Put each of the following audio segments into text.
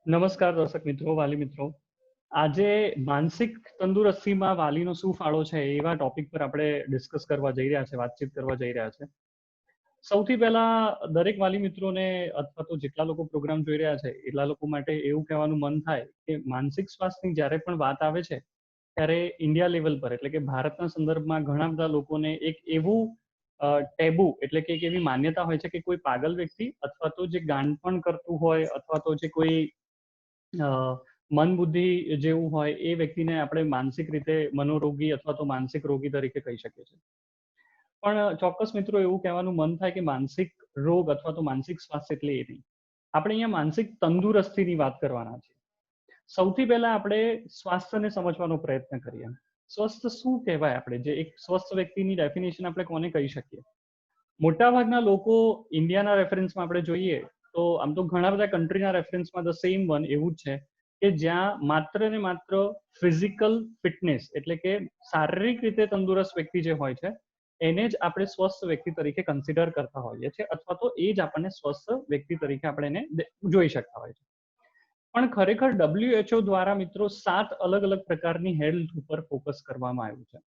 નમસ્કાર દર્શક મિત્રો, વાલી મિત્રો. આજે માનસિક તંદુરસ્તીમાં વાલીનો શું ફાળો છે એવા ટોપિક પર આપણે ડિસ્કસ કરવા જઈ રહ્યા છે, વાતચીત કરવા જઈ રહ્યા છે. સૌથી પહેલા દરેક વાલી મિત્રોને અથવા તો જેટલા લોકો પ્રોગ્રામ જોઈ રહ્યા છે એટલા લોકો માટે એવું કહેવાનું મન થાય કે માનસિક સ્વાસ્થ્યની જ્યારે પણ વાત આવે છે ત્યારે ઇન્ડિયા લેવલ પર એટલે કે ભારતના સંદર્ભમાં ઘણા બધા લોકોને એક એવું ટેબુ એટલે કે એક એવી માન્યતા હોય છે કે કોઈ પાગલ વ્યક્તિ અથવા તો જે ગાંડપણ કરતું હોય અથવા તો જે કોઈ મન બુદ્ધિ જેવું હોય એ વ્યક્તિને આપણે માનસિક રીતે મનોરોગી અથવા તો માનસિક રોગી તરીકે કહી શકીએ છીએ. પણ ચોક્કસ મિત્રો એવું કહેવાનું મન થાય કે માનસિક રોગ અથવા તો માનસિક સ્વાસ્થ્ય એટલે એ નહીં. આપણે અહીંયા માનસિક તંદુરસ્તીની વાત કરવાના છીએ. સૌથી પહેલા આપણે સ્વાસ્થ્યને સમજવાનો પ્રયત્ન કરીએ. સ્વસ્થ શું કહેવાય? આપણે જે એક સ્વસ્થ વ્યક્તિની ડેફિનેશન આપણે કોને કહી શકીએ? મોટાભાગના લોકો ઇન્ડિયાના રેફરન્સમાં આપણે જોઈએ તો આમ તો ઘણા બધા કન્ટ્રીના રેફરન્સમાં ધ સેમ વન એવું જ છે કે જ્યાં માત્ર ને માત્ર ફિઝિકલ ફિટનેસ એટલે કે શારીરિક રીતે તંદુરસ્ત વ્યક્તિ જે હોય છે એને જ આપણે સ્વસ્થ વ્યક્તિ તરીકે કન્સિડર કરતા હોઈએ છીએ અથવા તો એ જ આપણને સ્વસ્થ વ્યક્તિ તરીકે આપણે એને જોઈ શકતા હોય છે. પણ ખરેખર WHO દ્વારા મિત્રો 7 અલગ અલગ પ્રકારની હેલ્થ ઉપર ફોકસ કરવામાં આવ્યું છે.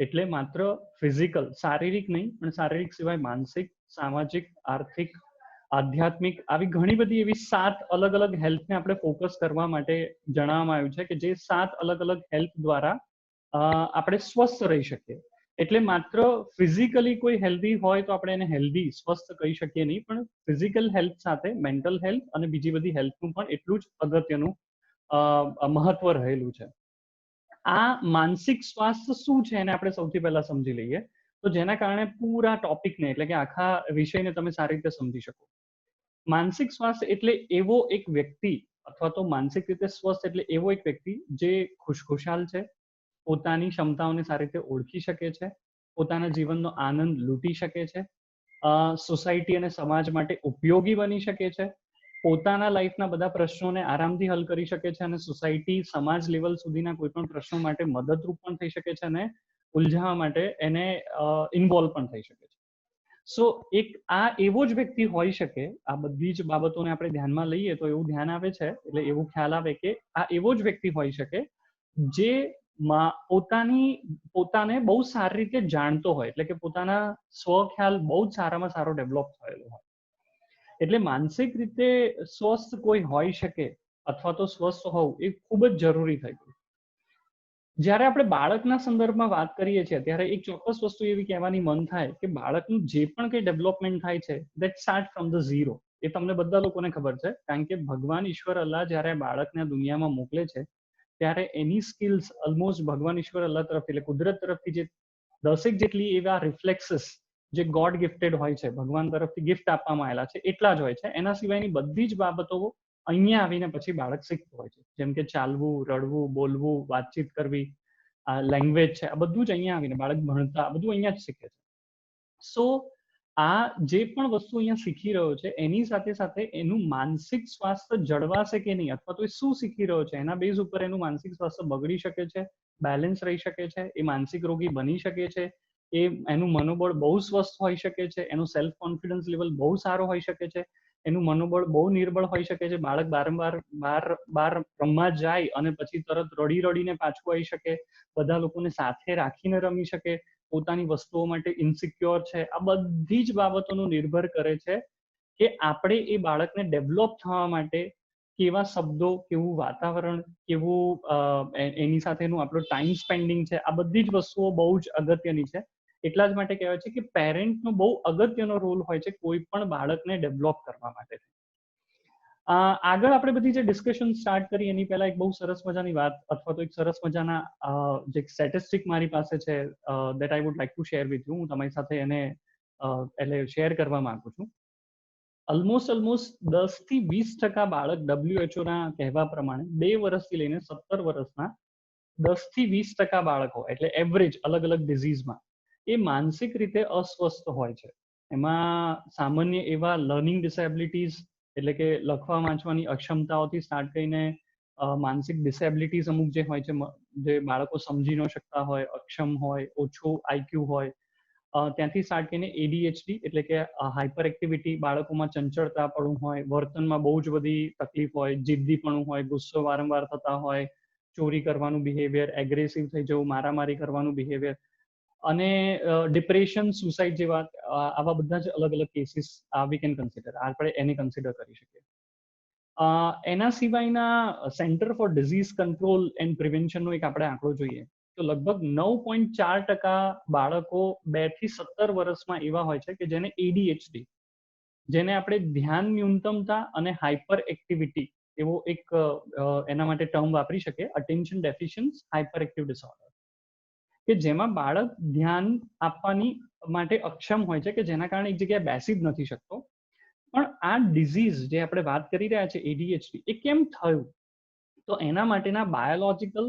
એટલે માત્ર ફિઝિકલ શારીરિક નહીં પણ શારીરિક સિવાય માનસિક, સામાજિક, આર્થિક, આધ્યાત્મિક આવી ઘણી બધી એવી 7 અલગ અલગ હેલ્થને આપણે ફોકસ કરવા માટે જણાવવામાં આવ્યું છે કે જે 7 અલગ અલગ હેલ્થ દ્વારા આપણે સ્વસ્થ રહી શકીએ. એટલે માત્ર ફિઝિકલી કોઈ હેલ્ધી હોય તો આપણે એને હેલ્ધી સ્વસ્થ કહી શકીએ નહીં, પણ ફિઝિકલ હેલ્થ સાથે મેન્ટલ હેલ્થ અને બીજી બધી હેલ્થનું પણ એટલું જ અગત્યનું મહત્વ રહેલું છે. આ માનસિક સ્વાસ્થ્ય શું છે એને આપણે સૌથી પહેલા સમજી લઈએ તો જેના કારણે પૂરા ટોપિકને એટલે કે આખા વિષયને તમે સારી રીતે સમજી શકો. માનસિક સ્વાસ્થ્ય એટલે એવો એક વ્યક્તિ અથવા તો માનસિક રીતે સ્વસ્થ એટલે એવો એક વ્યક્તિ જે ખુશખુશાલ છે, પોતાની ક્ષમતાઓને સારી રીતે ઓળખી શકે છે, પોતાના જીવનનો આનંદ લૂંટી શકે છે, સોસાયટી અને સમાજ માટે ઉપયોગી બની શકે છે, પોતાના લાઈફના બધા પ્રશ્નોને આરામથી હલ કરી શકે છે અને સોસાયટી સમાજ લેવલ સુધીના કોઈ પણ પ્રશ્નો માટે મદદરૂપ પણ થઈ શકે છે અને ઉલઝાવવા માટે એને ઇન્વોલ્વ પણ થઈ શકે છે. સો એક આ એવો જ વ્યક્તિ હોઈ શકે, આ બધી જ બાબતોને આપણે ધ્યાનમાં લઈએ તો એવું ધ્યાન આવે છે એટલે એવું ખ્યાલ આવે કે આ એવો જ વ્યક્તિ હોઈ શકે જે પોતાને બહુ સારી રીતે જાણતો હોય એટલે કે પોતાના સ્વ ખ્યાલ બહુ જ સારામાં સારો ડેવલપ થયેલો હોય. એટલે માનસિક રીતે સ્વસ્થ કોઈ હોઈ શકે અથવા તો સ્વસ્થ હોવું એ ખૂબ જ જરૂરી થઈ ગયું. જ્યારે આપણે બાળકના સંદર્ભમાં વાત કરીએ છીએ ત્યારે એક ચોક્કસ વસ્તુ એવી કહેવાની મન થાય કે બાળકનું જે પણ કંઈ ડેવલપમેન્ટ થાય છે that start from the zero. એ તમને બધા લોકોને ખબર છે કારણ કે ભગવાન ઈશ્વર અલ્લાહ જ્યારે બાળકને દુનિયામાં મોકલે છે ત્યારે એની સ્કિલ્સ ઓલમોસ્ટ ભગવાન ઈશ્વર અલ્લાહ તરફથી એટલે કુદરત તરફથી જે 10 જેટલી એવા રિફ્લેક્સીસ જે ગોડ ગિફ્ટેડ હોય છે, ભગવાન તરફથી ગિફ્ટ આપવામાં આવેલા છે એટલા જ હોય છે. એના સિવાયની બધી જ બાબતો અહીંયા આવીને પછી બાળક શીખતું હોય છે. જેમ કે ચાલવું, રડવું, બોલવું, વાતચીત કરવી, આ લેંગ્વેજ છે, આ બધું જ અહીંયા આવીને બાળક ભણતા બધું અહીંયા જ શીખે છે. સો આ જે પણ વસ્તુ અહીંયા શીખી રહ્યો છે એની સાથે સાથે એનું માનસિક સ્વાસ્થ્ય જળવાશે કે નહીં અથવા તો એ શું શીખી રહ્યો છે એના બેઝ ઉપર એનું માનસિક સ્વાસ્થ્ય બગડી શકે છે, બેલેન્સ રહી શકે છે, એ માનસિક રોગી બની શકે છે, એનું મનોબળ બહુ સ્વસ્થ હોઈ શકે છે, એનું સેલ્ફ કોન્ફિડન્સ લેવલ બહુ સારો હોઈ શકે છે, એનું મનોબળ બહુ નિર્બળ હોઈ શકે છે. બાળક બારંવાર બાર રમવા જાય અને પછી તરત રડી રડીને પાછું આવી શકે, બધા લોકોને સાથે રાખીને રમી શકે, પોતાની વસ્તુઓ માટે ઇન્સિક્યોર છે. આ બધી જ બાબતોનું નિર્ભર કરે છે કે આપણે એ બાળકને ડેવલપ થવા માટે કેવા શબ્દો, કેવું વાતાવરણ, કેવું એની સાથેનું આપણું ટાઈમ સ્પેન્ડિંગ છે, આ બધી જ વસ્તુઓ બહુ જ અગત્યની છે. એટલા જ માટે કહેવાય છે કે પેરેન્ટનો બહુ અગત્યનો રોલ હોય છે કોઈ પણ બાળકને ડેવલપ કરવા માટે. આગળ આપણે બધી જે ડિસ્કશન સ્ટાર્ટ કરી એની પહેલા એક બહુ સરસ મજાની વાત અથવા તો એક સરસ મજાના જે સ્ટેટિસ્ટિક મારી પાસે છે that I would like to share with you. હું તમારી સાથે એને એટલે શેર કરવા માંગુ છું. ઓલમોસ્ટ 10% બાળક WHO ના કહેવા પ્રમાણે 2 વર્ષથી લઈને 17 વર્ષના 10% બાળકો એટલે એવરેજ અલગ અલગ ડિઝીઝમાં એ માનસિક રીતે અસ્વસ્થ હોય છે. એમાં સામાન્ય એવા લર્નિંગ ડિસેબિલિટીઝ એટલે કે લખવા વાંચવાની અક્ષમતાઓથી સ્ટાર્ટ કરીને માનસિક ડિસેબિલિટીઝ અમુક જે હોય છે, જે બાળકો સમજી ન શકતા હોય, અક્ષમ હોય, ઓછું આઈક્યુ હોય, ત્યાંથી સ્ટાર્ટ કરીને ADHD એટલે કે હાઇપર એક્ટિવિટી, બાળકોમાં ચંચળતાપણું હોય, વર્તનમાં બહુ જ બધી તકલીફ હોય, જિદ્દીપણું હોય, ગુસ્સો વારંવાર થતા હોય, ચોરી કરવાનું બિહેવિયર, એગ્રેસિવ થઈ જવું, મારામારી કરવાનું બિહેવિયર, અને ડિપ્રેશન, સુસાઇડ જેવા આવા બધા જ અલગ અલગ કેસીસ વી કેન કન્સિડર, આપણે એને કન્સિડર કરી શકીએ. એના સિવાયના centre for disease control and પ્રિવેન્શનનો એક આપણે આંકડો જોઈએ તો લગભગ 9.4% બાળકો 2 થી 17 વર્ષમાં એવા હોય છે કે જેને ADHD, જેને આપણે ધ્યાન ન્યૂનતમતા અને હાઇપર એક્ટિવિટી એવો એક એના માટે ટર્મ વાપરી શકીએ, અટેન્શન ડેફિશિયન્સ હાઇપર એક્ટિવ ડિસઓર્ડર, કે જેમાં બાળક ધ્યાન આપવાની માટે અક્ષમ હોય છે કે જેના કારણે એક જગ્યાએ બેસી જ નથી શકતો. પણ આ ડિઝીઝ જે આપણે વાત કરી રહ્યા છે ADHD એ કેમ થયું, તો એના માટેના બાયોલોજિકલ,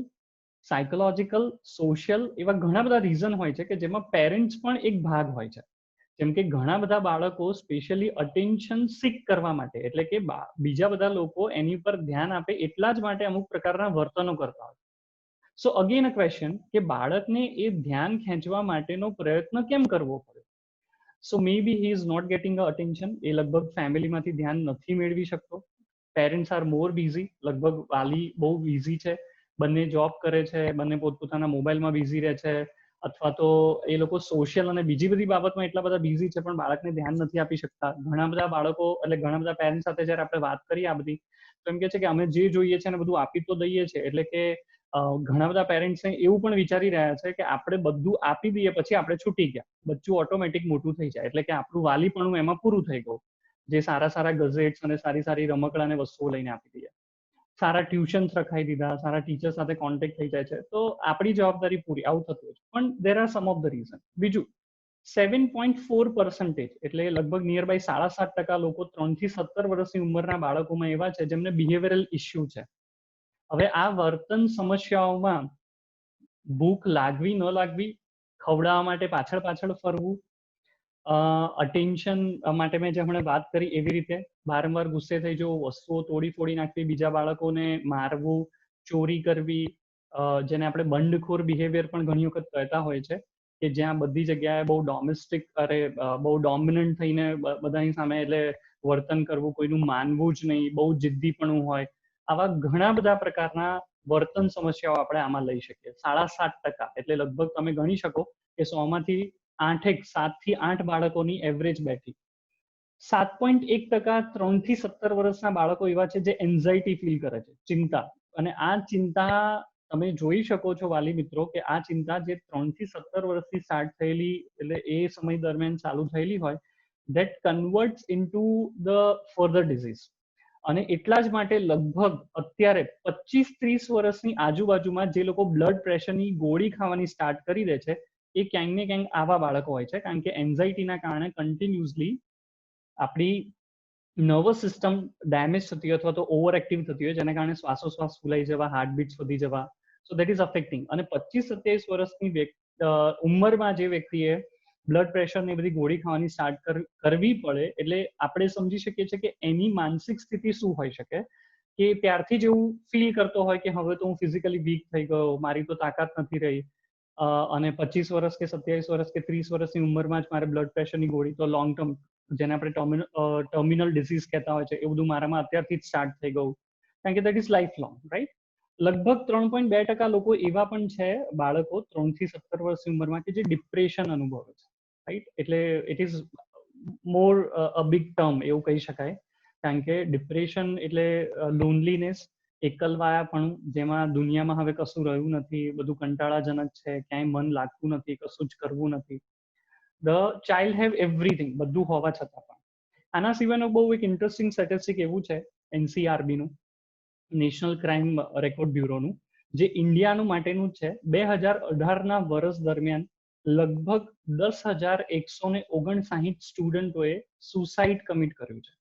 સાયકોલોજીકલ, સોશિયલ એવા ઘણા બધા રીઝન હોય છે કે જેમાં પેરેન્ટ્સ પણ એક ભાગ હોય છે. જેમ કે ઘણા બધા બાળકો સ્પેશિયલી અટેન્શન સિક કરવા માટે, એટલે કે બીજા બધા લોકો એની પર ધ્યાન આપે એટલા જ માટે અમુક પ્રકારના વર્તનો કરતા હોય. સો અગેન અ ક્વેશ્ચન કે બાળકને એ ધ્યાન ખેંચવા માટેનો પ્રયત્ન કેમ કરવો પડે? So may be he is not getting a attention, એ લગભગ ફેમિલીમાંથી ધ્યાન નથી મેળવી શકતો. પેરેન્ટ્સ આર મોર બિઝી, લગભગ વાલી બહુ બિઝી છે, બંને જોબ કરે છે, બંને પોતપોતાના મોબાઈલમાં બિઝી રહે છે, અથવા તો એ લોકો સોશિયલ અને બીજી બધી બાબતમાં એટલા બધા બિઝી છે પણ બાળકને ધ્યાન નથી આપી શકતા. ઘણા બધા બાળકો એટલે ઘણા બધા પેરેન્ટ્સ સાથે જ્યારે આપણે વાત કરીએ આ બધી, તો એમ કે છે કે અમે જે જોઈએ છે ને બધું આપી તો દઈએ છીએ, એટલે કે ઘણા બધા પેરેન્ટ્સને એવું પણ વિચારી રહ્યા છે કે આપણે બધું આપી દઈએ પછી આપણે છૂટી ગયા, બચ્ચું ઓટોમેટિક મોટું થઈ જાય, એટલે કે આપણું વાલીપણું એમાં પૂરું થઈ ગયું, જે સારા સારા ગઝેટ્સ અને સારી સારી રમકડા અને વસ્તુઓ લઈને આપી દઈએ, સારા ટ્યુશન્સ રખાઈ દીધા, સારા ટીચર સાથે કોન્ટેક્ટ થઈ જાય છે, તો આપણી જવાબદારી પૂરી, આવું થતું હોય છે. પણ there are some of the reason. બીજું 7.4% એટલે લગભગ નિયર બાય 7.5% લોકો 3 થી 17 વર્ષની ઉંમરના બાળકોમાં એવા છે જેમને બિહેવિયરલ ઇસ્યુ છે. હવે આ વર્તન સમસ્યાઓમાં ભૂખ લાગવી ન લાગવી, ખવડાવવા માટે પાછળ પાછળ ફરવું, અટેન્શન માટે મેં જે હમણાં વાત કરી એવી રીતે વારંવાર ગુસ્સે થઈ જવું, વસ્તુઓ તોડી ફોડી નાખવી, બીજા બાળકોને મારવું, ચોરી કરવી, જેને આપણે બંડખોર બિહેવિયર પણ ઘણી વખત કહેતા હોય છે, કે જ્યાં બધી જગ્યાએ બહુ ડોમેસ્ટિક બહુ ડોમિનન્ટ થઈને બધાની સામે એટલે વર્તન કરવું, કોઈનું માનવું જ નહીં, બહુ જિદ્દીપણું હોય, આવા ઘણા બધા પ્રકારના વર્તન સમસ્યાઓ આપણે આમાં લઈ શકીએ. 7.5% એટલે લગભગ તમે ગણી શકો કે 100માંથી 7 થી 8 બાળકોની એવરેજ બેઠી. 7.1% 3 થી 17 વર્ષના બાળકો એવા છે જે એન્ઝાઇટી ફીલ કરે છે, ચિંતા. અને આ ચિંતા તમે જોઈ શકો છો વાલી મિત્રો કે આ ચિંતા જે 3 થી 17 વર્ષથી સ્ટાર્ટ થયેલી, એટલે એ સમય દરમિયાન ચાલુ થયેલી હોય, that converts into the further disease. અને એટલા જ માટે લગભગ અત્યારે 25-30 વર્ષની આજુબાજુમાં જે લોકો બ્લડ પ્રેશરની ગોળી ખાવાની સ્ટાર્ટ કરી દે છે એ ક્યાંક ને ક્યાંક આવા બાળકો હોય છે, કારણ કે એન્ઝાઇટીના કારણે કન્ટિન્યુઅસલી આપણી નર્વસ સિસ્ટમ ડેમેજ થતી હોય અથવા તો ઓવર એક્ટિવ થતી હોય, જેના કારણે શ્વાસોશ્વાસ ફૂલાઈ જવા, હાર્ટબીટ્સ વધી જવા. સો દેટ ઇઝ અફેક્ટિંગ. અને 25-27 વર્ષની ઉંમરમાં જે વ્યક્તિએ બ્લડ પ્રેશરની બધી ગોળી ખાવાની સ્ટાર્ટ કરવી પડે, એટલે આપણે સમજી શકીએ છીએ કે એની માનસિક સ્થિતિ શું હોઈ શકે, કે ત્યારથી જ એવું ફીલ કરતો હોય કે હવે તો હું ફિઝિકલી વીક થઈ ગયો, મારી તો તાકાત નથી રહી, અને 25 વર્ષ કે 27 વર્ષ કે 30 વર્ષની ઉંમરમાં જ મારે બ્લડ પ્રેશરની ગોળી, તો લોંગ ટર્મ જેને આપણે ટર્મિનલ ડિસીઝ કહેતા હોય છે, એ બધું મારામાં અત્યારથી જ સ્ટાર્ટ થઈ ગયું, કારણ કે that is life long, right. લગભગ 3.2% લોકો એવા પણ છે બાળકો 3 થી 17 વર્ષની ઉંમરમાં કે જે ડિપ્રેશન અનુભવે છે, રાઈટ. એટલે it is more a big term એવું કહી શકાય, કારણ કે ડિપ્રેશન એટલે લોનલીનેસ, એકલવાયાપણું, જેમાં દુનિયામાં હવે કશું રહ્યું નથી, બધું કંટાળાજનક છે, ક્યાંય મન લાગતું નથી, કશું જ કરવું નથી. ધ ચાઇલ્ડ હેવ એવરીથિંગ, બધું હોવા છતાં પણ. આના સિવાયનું બહુ એક ઇન્ટરેસ્ટિંગ સ્ટેટિસ્ટિક એવું છે NCRBનું, નેશનલ ક્રાઇમ રેકોર્ડ બ્યુરોનું, જે ઇન્ડિયાનું માટેનું છે. 2018ના વર્ષ દરમિયાન લગભગ 10,159 સ્ટુડન્ટોએ સુસાઇડ કમિટ કર્યું છે.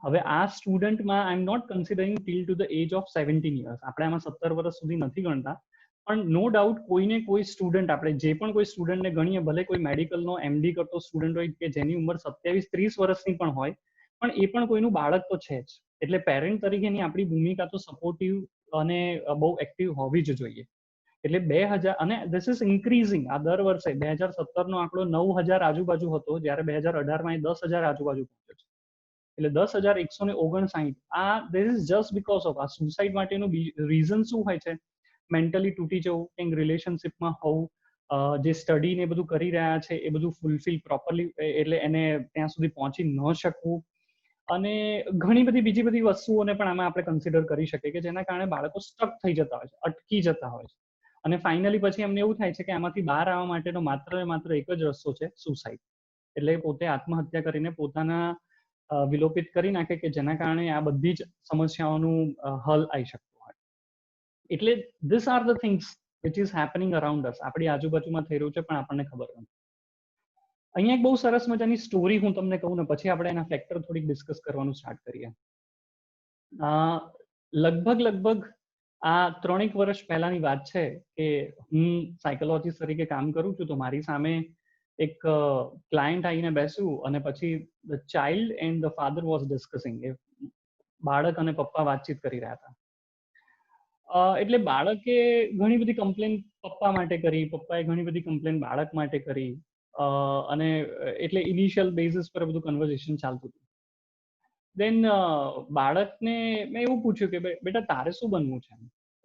હવે આ સ્ટુડન્ટમાં I am not considering till to the age of 17 years, આપણે આમાં 17 વર્ષ સુધી નથી ગણતા, પણ નો ડાઉટ કોઈને કોઈ સ્ટુડન્ટ, આપણે જે પણ કોઈ સ્ટુડન્ટને ગણીએ, ભલે કોઈ મેડિકલનો MD કરતો સ્ટુડન્ટ હોય કે જેની ઉંમર 27-30 વર્ષની પણ હોય, પણ એ પણ કોઈનું બાળક તો છે જ. એટલે પેરેન્ટ તરીકેની આપણી ભૂમિકા તો સપોર્ટિવ અને બહુ એક્ટિવ હોવી જ જોઈએ. એટલે 2000 અને ધીસ ઇઝ ઇન્ક્રીઝિંગ. આ દર વર્ષે 2017 નો આંકડો 9000 આજુબાજુ હતો, જ્યારે 2018 માં એ 10,000 આજુબાજુ પહોંચ્યો છે. એટલે 10,159. આ this is just because of આ સુસાઇડ માટેનું રીઝન શું હોય છે? મેન્ટલી તૂટી જવું, કંઈક રિલેશનશિપમાં હોવું, જે સ્ટડી ને બધું કરી રહ્યા છે એ બધું ફૂલફિલ પ્રોપરલી, એટલે એને ત્યાં સુધી પહોંચી ન શકવું, અને ઘણી બધી બીજી બધી વસ્તુઓને પણ આમાં આપણે કન્સિડર કરી શકીએ કે જેના કારણે બાળકો સ્ટક થઈ જતા હોય છે, અટકી જતા હોય છે, અને ફાઇનલી પછી એમને એવું થાય છે કે આમાંથી બહાર આવવા માટેનો માત્ર ને માત્ર એક જ રસ્તો છે, સુસાઇડ. એટલે પોતે આત્મહત્યા કરીને પોતાના વિલોપિત કરી નાખે, કે જેના કારણે આ બધી જ સમસ્યાઓનું હલ આવી શકતું હોય. એટલે this are the things which is happening around us. આપણી આજુબાજુમાં થઈ રહ્યું છે પણ આપણને ખબર નથી. અહીંયા એક બહુ સરસ મજાની સ્ટોરી હું તમને કહું ને પછી આપણે એના ફેક્ટર થોડીક ડિસ્કસ કરવાનું સ્ટાર્ટ કરીએ. લગભગ આ 3 વર્ષ પહેલાની વાત છે કે હું સાયકોલોજીસ્ટ તરીકે કામ કરું છું, તો મારી સામે એક ક્લાયન્ટ આવીને બેસ્યું, અને પછી the child and the father was discussing. એ બાળક અને પપ્પા વાતચીત કરી રહ્યા હતા. એટલે બાળકે ઘણી બધી કમ્પ્લેન પપ્પા માટે કરી, પપ્પાએ ઘણી બધી કમ્પ્લેન બાળક માટે કરી, અને એટલે ઇનિશિયલ બેઝિસ પર બધું કન્વર્ઝેશન ચાલતું હતું. દેન બાળકને મેં એવું પૂછ્યું કે બેટા તારે શું બનવું છે?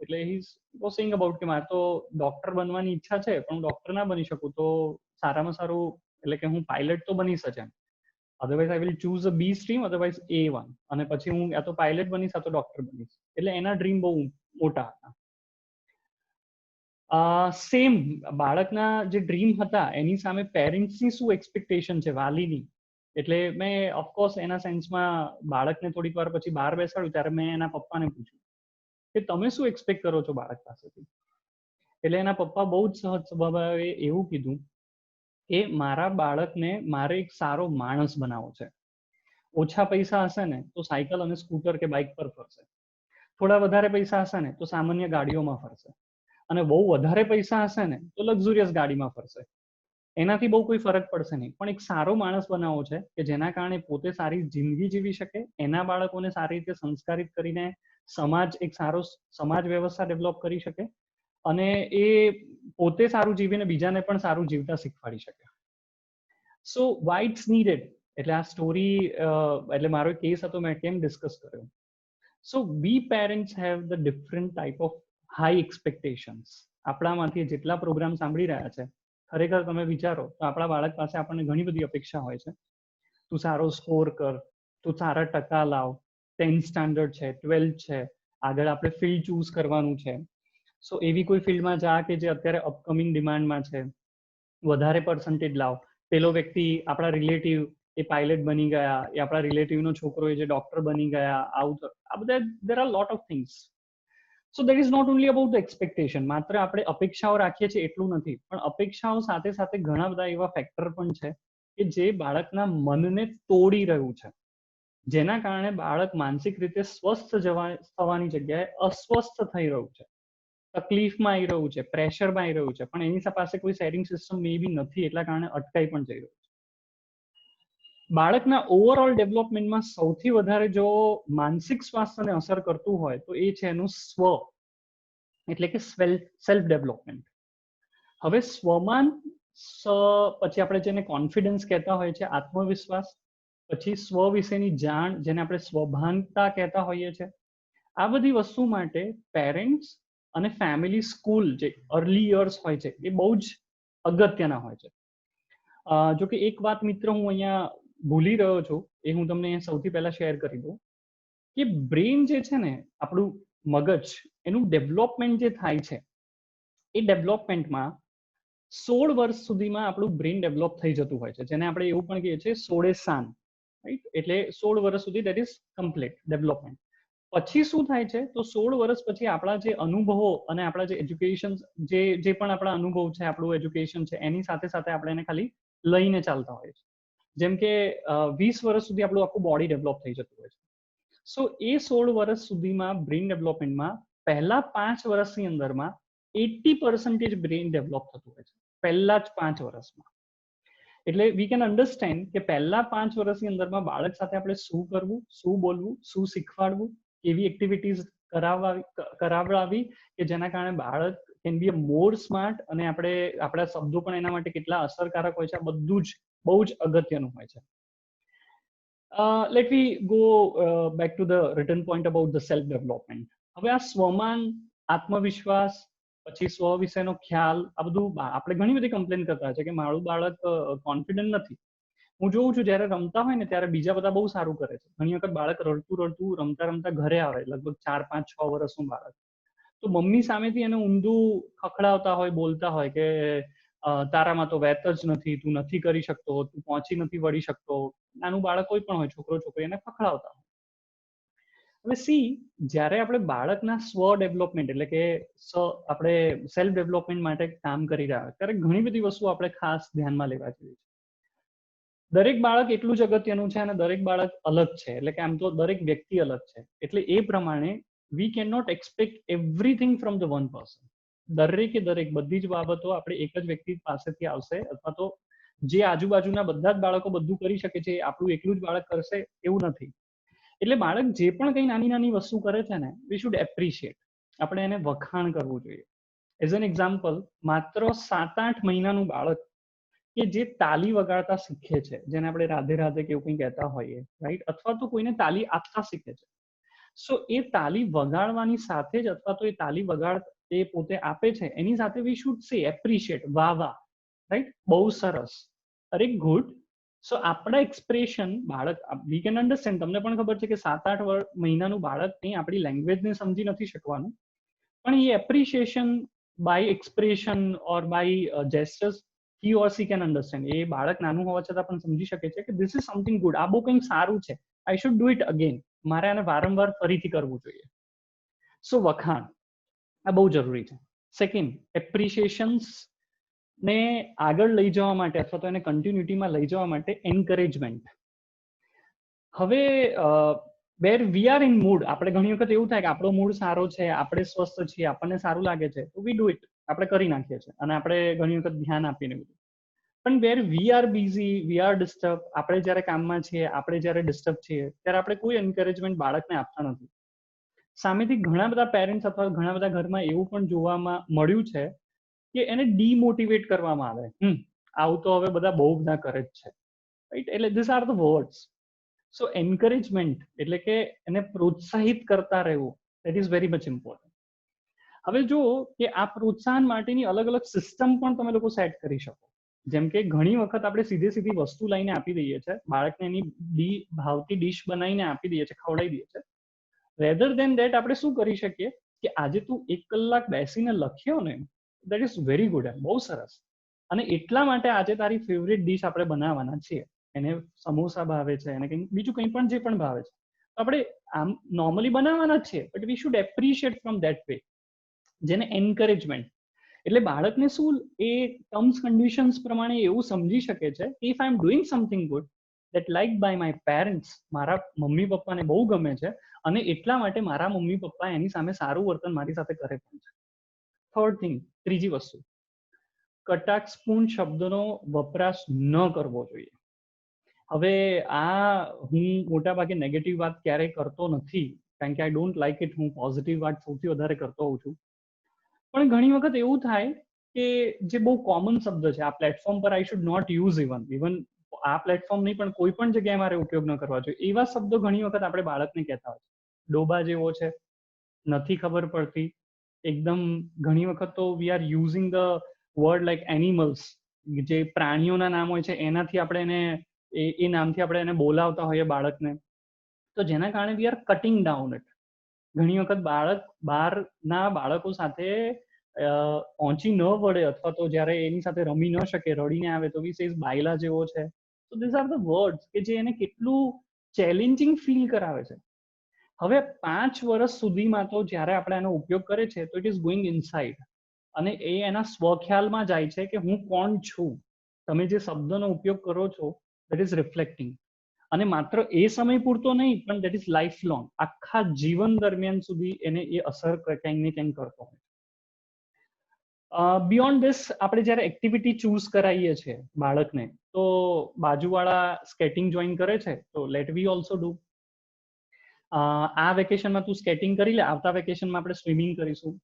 એટલે હી વોઝ સેઇંગ અબાઉટ કે મારે તો ડોક્ટર બનવાની ઈચ્છા છે, પણ હું ડોક્ટર ના બની શકું તો સારામાં સારું એટલે કે હું પાયલટ તો બની શકે એમ. Otherwise I will choose a B stream, otherwise A1, અને પછી હું યા તો પાયલટ બનીશ યા તો ડોક્ટર બનીશ. એટલે એના ડ્રીમ બહુ મોટા હતા. સેમ બાળકના જે ડ્રીમ હતા એની સામે પેરેન્ટ્સની શું એક્સપેક્ટેશન છે, વાલીની. એટલે મેં ઓફકોર્સ એના સેન્સમાં બાળકને થોડીક વાર પછી બહાર બેસાડ્યું, ત્યારે મેં એના પપ્પાને પૂછ્યું કે તમે શું એક્સપેક્ટ કરો છો બાળક પાસેથી? એટલે એના પપ્પા બહુ જ સહજ સ્વભાવે એવું કીધું કે મારા બાળકને મારે એક સારો માણસ બનાવવો છે. ઓછા પૈસા હશે ને તો સાયકલ અને સ્કૂટર કે બાઇક પર ફરશે, થોડા વધારે પૈસા હશે ને તો સામાન્ય ગાડીઓમાં ફરશે, અને બહુ વધારે પૈસા હશે ને તો લક્ઝુરિયસ ગાડીમાં ફરશે. એનાથી બહુ કોઈ ફરક પડશે નહીં, પણ એક સારો માણસ બનાવવો છે કે જેના કારણે પોતે સારી જિંદગી જીવી શકે, એના બાળકોને સારી રીતે સંસ્કારિત કરીને એક સારો સમાજ વ્યવસ્થા ડેવલપ કરી શકે, અને એ પોતે સારું જીવીને બીજાને પણ સારું જીવતા શીખવાડી શકે. સો વાય ઇટ્સ નીડેડ. એટલે આ સ્ટોરી, એટલે મારો કેસ હતો, મેં કેમ ડિસ્કસ કર્યો. So we parents have the different type of high expectations. આપણામાંથી જેટલા પ્રોગ્રામ સાંભળી રહ્યા છે, ખરેખર તમે વિચારો તો આપણા બાળક પાસે આપણને ઘણી બધી અપેક્ષા હોય છે. તું સારો સ્કોર કર, તું સારા ટકા લાવ, 10th સ્ટાન્ડર્ડ છે, 12th છે, આગળ આપણે ફિલ્ડ ચૂઝ કરવાનું છે. સો એવી કોઈ ફિલ્ડમાં જા કે જે અત્યારે અપકમિંગ ડિમાન્ડમાં છે, વધારે પર્સન્ટેજ લાવ. પેલો વ્યક્તિ આપણા રિલેટિવ એ પાયલટ બની ગયા, એ આપણા રિલેટિવનો છોકરો એ જે ડોક્ટર બની ગયા, આ બધા there are lot of things. So that is not only about the expectation. માત્ર આપણે અપેક્ષાઓ રાખીએ છીએ એટલું નથી, પણ અપેક્ષાઓ સાથે સાથે ઘણા બધા એવા ફેક્ટર પણ છે કે જે બાળકના મનને તોડી રહ્યું છે, જેના કારણે બાળક માનસિક રીતે સ્વસ્થ થવાની જગ્યાએ અસ્વસ્થ થઈ રહ્યું છે, તકલીફમાં આવી રહ્યું છે, પ્રેશરમાં આવી રહ્યું છે, પણ એની પાસે કોઈ શેરિંગ સિસ્ટમ મે બી નથી, એટલા કારણે અટકાઈ પણ જઈ રહ્યું છે. બાળકના ઓવરઓલ ડેવલપમેન્ટમાં સૌથી વધારે જો માનસિક સ્વાસ્થ્યને અસર કરતું હોય તો એ છે એનું સ્વ, એટલે કે સેલ્ફ ડેવલપમેન્ટ. હવે સ્વમાન, પછી આપણે જેને કોન્ફિડન્સ કહેતા હોય છે, આત્મવિશ્વાસ, પછી સ્વ વિશેની જાણ જેને આપણે સ્વભાનતા કહેતા હોઈએ છીએ. આ બધી વસ્તુ માટે પેરેન્ટ્સ અને ફેમિલી, સ્કૂલ જે અર્લી યર્સ હોય છે એ બહુ જ અગત્યના હોય છે. જો કે એક વાત મિત્ર હું અહીંયા ભૂલી રહ્યો છું, એ હું તમને સૌથી પહેલા શેર કરી દઉં કે બ્રેઇન જે છે ને, આપણું મગજ, એનું ડેવલપમેન્ટ જે થાય છે એ ડેવલપમેન્ટમાં 16 વર્ષ સુધીમાં આપણું બ્રેઇન ડેવલપ થઈ જતું હોય છે, જેને આપણે એવું પણ કહીએ છીએ 16 સાન, રાઈટ? એટલે 16 વર્ષ સુધી દેટ ઇઝ કમ્પ્લીટ ડેવલપમેન્ટ. પછી શું થાય છે તો 16 વર્ષ પછી આપણા જે અનુભવો અને આપણા જે એજ્યુકેશન, જે પણ આપણા અનુભવ છે, આપણું એજ્યુકેશન છે, એની સાથે સાથે આપણે એને ખાલી લઈને ચાલતા હોય છે. જેમ કે 20 વર્ષ સુધી આપણું આખું બોડી ડેવલપ થઈ જતું હોય છે. સો એ 16 વર્ષ સુધીમાં બ્રેઇન ડેવલપમેન્ટમાં પહેલા 5 વર્ષની અંદરમાં 80% બ્રેઇન ડેવલપ થતું હોય છે, પહેલા જ 5 વર્ષમાં. એટલે વી કેન અન્ડરસ્ટેન્ડ કે પહેલા 5 વર્ષની અંદરમાં બાળક સાથે આપણે શું કરવું, શું બોલવું, શું શીખવાડવું, કેવી એક્ટિવિટીઝ કરાવડાવી કે જેના કારણે બાળક can be a more smart, અને આપણા શબ્દો પણ એના માટે કેટલા અસરકારક હોય છે, આ બધું જ બહુ જ અગત્યનું હોય છે. Let me go back to the written point about the self development. હવે આ સ્વમાન, આત્મવિશ્વાસ, પછી સ્વ વિશેનો ખ્યાલ, આ બધું આપણે ઘણી બધી કમ્પ્લેન કરતા હોય છે કે મારું બાળક કોન્ફિડન્ટ નથી. હું જોઉં છું જ્યારે રમતા હોય ને ત્યારે બીજા બધા બહુ સારું કરે છે. ઘણી વખત બાળક રડતું રમતા રમતા ઘરે આવે, લગભગ 4, 5, 6 વર્ષનું બાળક, તો મમ્મી સામેથી એને ઊંધું ખખડાવતા હોય, બોલતા હોય કે તારામાં તો વેત જ નથી, તું નથી કરી શકતો, તું પહોંચી નથી વળી શકતો. નાનું બાળક કોઈ પણ હોય, છોકરો છોકરી, એને ખખડાવતા હોય. હવે સી, જ્યારે આપણે બાળકના સ્વ ડેવલપમેન્ટ એટલે કે આપણે સેલ્ફ ડેવલપમેન્ટ માટે કામ કરી રહ્યા હોય ત્યારે ઘણી બધી વસ્તુ આપણે ખાસ ધ્યાનમાં લેવા જોઈએ છે. દરેક બાળક એટલું જ અગત્યનું છે અને દરેક બાળક અલગ છે, એટલે કે આમ તો દરેક વ્યક્તિ અલગ છે. એટલે એ પ્રમાણે we can not expect everything from the one person. દરેકે દરેક બધી જ બાબતો આપણે એક જ વ્યક્તિ પાસેથી આવશે, અથવા તો જે આજુબાજુના બધા જ બાળકો બધું કરી શકે છે આપણું એકલું જ બાળક કરશે એવું નથી. એટલે બાળક જે પણ કંઈ નાની નાની વસ્તુ કરે છે ને, વી શુડ એપ્રિશિએટ, આપણે એને વખાણ કરવું જોઈએ. એઝ એન એક્ઝામ્પલ, માત્ર 7-8 મહિનાનું બાળક કે જે તાલી વગાડતા શીખે છે, જેને આપણે રાધે રાધે કે એવું કંઈ કહેતા હોઈએ, રાઈટ, અથવા તો કોઈને તાલી આપતા શીખે છે, સો એ તાલી વગાડવાની સાથે જ, અથવા તો એ તાલી વગાડ એ પોતે આપે છે એની સાથે વી શુડ સે એપ્રિશિએટ, વાહ વાહ, રાઈટ, બહુ સરસ, અરે ગુડ. સો આપણા એક્સપ્રેશન, બાળક, વી કેન અન્ડરસ્ટેન્ડ, તમને પણ ખબર છે કે 7-8 મહિનાનું બાળક નહીં આપણી લેંગ્વેજને સમજી નથી શકવાનું, પણ એ appreciation by expression or by gestures he or she can understand. એ બાળક નાનું હોવા છતાં પણ સમજી શકે છે કે this is something good, આ બહુ કંઈક સારું છે, I should do it again, મારે આને વારંવાર ફરીથી કરવું જોઈએ. સો વખાણ આ બહુ જરૂરી છે. સેકન્ડ, એપ્રિશિએશન્સ ને આગળ લઈ જવા માટે અથવા તો એને કન્ટિન્યુટીમાં લઈ જવા માટે એન્કરેજમેન્ટ. હવે વેર વી આર ઇન મૂડ, આપણે ઘણી વખત એવું થાય કે આપણો મૂડ સારો છે, આપણે સ્વસ્થ છીએ, આપણને સારું લાગે છે, તો વી ડુ ઇટ, આપણે કરી નાખીએ છીએ અને આપણે ઘણી વખત ધ્યાન આપીને બધું. પણ where we are busy, we are disturb, આપણે જ્યારે કામમાં છીએ, આપણે જ્યારે ડિસ્ટર્બ છીએ, ત્યારે આપણે કોઈ એન્કરેજમેન્ટ બાળકને આપતા નથી. સામેથી ઘણા બધા પેરેન્ટ્સ અથવા ઘણા બધા ઘરમાં એવું પણ જોવામાં મળ્યું છે કે એને ડીમોટિવેટ કરવામાં આવે, આવું તો હવે બધા બહુ બધા કરે જ છે, રાઈટ. એટલે this are the words. So encouragement એટલે કે એને પ્રોત્સાહિત કરતા રહેવું, that is very much important. હવે જો કે આ પ્રોત્સાહન માટેની અલગ અલગ સિસ્ટમ પણ તમે લોકો સેટ કરી શકો. જેમ કે ઘણી વખત આપણે સીધી વસ્તુ લઈને આપી દઈએ છીએ બાળકને, એની ભાવતી ડીશ બનાવીને આપી દઈએ છીએ, ખવડાવી દઈએ છીએ. રેધર દેન દેટ આપણે શું કરી શકીએ કે આજે તું 1 કલાક બેસીને લખ્યો ને, દેટ ઇઝ વેરી ગુડ, બહુ સરસ, અને એટલા માટે આજે તારી ફેવરેટ ડીશ આપણે બનાવવાના છીએ. એને સમોસા ભાવે છે, એને કંઈ બીજું કંઈ પણ જે પણ ભાવે છે, તો આપણે આમ નોર્મલી બનાવવાના જ છે, but we should appreciate from that way, જેને એન્કરેજમેન્ટ. એટલે બાળકને શું એ ટર્મ્સ કન્ડિશન્સ પ્રમાણે એવું સમજી શકે છે કે if I am doing something good that like by my parents, મારા મમ્મી પપ્પાને બહુ ગમે છે અને એટલા માટે મારા મમ્મી પપ્પા એની સામે સારું વર્તન મારી સાથે કરે પણ છે. થર્ડ થિંગ, ત્રીજી વસ્તુ, કટાક્ષપૂર્ણ શબ્દનો વપરાશ ન કરવો જોઈએ. હવે આ હું મોટાભાગે નેગેટિવ વાત ક્યારેય કરતો નથી, કારણ કે આઈ ડોન્ટ લાઈક ઇટ. હું પોઝિટિવ વાત સૌથી વધારે કરતો હોઉં છું. પણ ઘણી વખત એવું થાય કે જે બહુ કોમન શબ્દ છે આ પ્લેટફોર્મ પર, I should not use even આ પ્લેટફોર્મ નહીં પણ કોઈ પણ જગ્યાએ મારે ઉપયોગ ન કરવા જોઈએ, એવા શબ્દો ઘણી વખત આપણે બાળકને કહેતા હોય. ડોબા જેવો છે, નથી ખબર પડતી, એકદમ ઘણી વખત તો we are using the word like animals, જે પ્રાણીઓના નામ હોય છે એનાથી આપણે એને એ નામથી આપણે એને બોલાવતા હોઈએ બાળકને, તો જેના કારણે we are cutting down it. ઘણી વખત બાળક બહારના બાળકો સાથે પહોંચી ન વળે અથવા તો જ્યારે એની સાથે રમી ન શકે, રડીને આવે તો વી સેઝ બાયલા જેવો છે. તો ધીસ આર ધ વર્ડ્સ કે જે એને કેટલું ચેલેન્જિંગ ફીલ કરાવે છે. હવે 5 વર્ષ સુધીમાં તો જ્યારે આપણે એનો ઉપયોગ કરે છે તો ઇટ ઇઝ ગોઈંગ ઇનસાઇડ, અને એ એના સ્વખ્યાલમાં જાય છે કે હું કોણ છું. તમે જે શબ્દનો ઉપયોગ કરો છો દેટ ઇઝ રિફ્લેક્ટિંગ, અને માત્ર એ સમય પૂરતો નહીં પણ દેટ ઇઝ લાઈફ લોંગ, આખા જીવન દરમિયાન સુધી એને એ અસર ક્યાંક ને ક્યાંક કરતો હોય. બિયોન્ડ ધીસ, આપણે જ્યારે એક્ટિવિટી ચૂઝ કરાવીએ છીએ બાળકને, તો બાજુવાળા સ્કેટિંગ જોઈન કરે છે તો લેટ વી ઓલ્સો ડુ. આ વેકેશનમાં તું સ્કેટિંગ કરી લે, આવતા વેકેશનમાં આપણે સ્વિમિંગ કરીશું.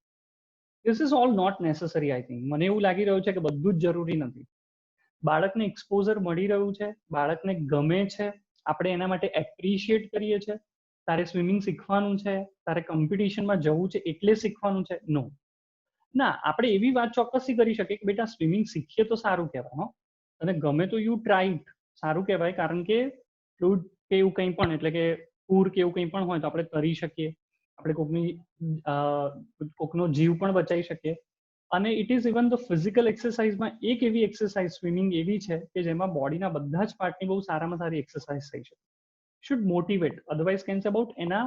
This is all not necessary. I think મને એવું લાગી રહ્યું છે કે બધું જ જરૂરી નથી. બાળકને એક્સપોઝર મળી રહ્યું છે, બાળકને ગમે છે, આપણે એના માટે એપ્રિશિએટ કરીએ છીએ. તારે સ્વિમિંગ શીખવાનું છે, તારે કોમ્પિટિશનમાં જવું છે એટલે શીખવાનું છે, નો. ના, આપણે એવી વાત ચોક્કસથી કરી શકીએ કે બેટા સ્વિમિંગ શીખીએ તો સારું કહેવાય. હો, અને ગમે તો યુ ટ્રાય ઇટ, સારું કહેવાય. કારણ કે ફ્લૂડ કે એવું કંઈ પણ, એટલે કે પૂર કે એવું કંઈ પણ હોય તો આપણે તરી શકીએ, આપણે કોકનો જીવ પણ બચાવી શકીએ. અને it is even the physical એક્સરસાઇઝમાં એક એવી એક્સરસાઇઝ સ્વિમિંગ એવી છે કે જેમાં બોડીના બધા જ પાર્ટની બહુ સારામાં સારી એક્સરસાઇઝ થઈ શકે. Should motivate, otherwise cans about એના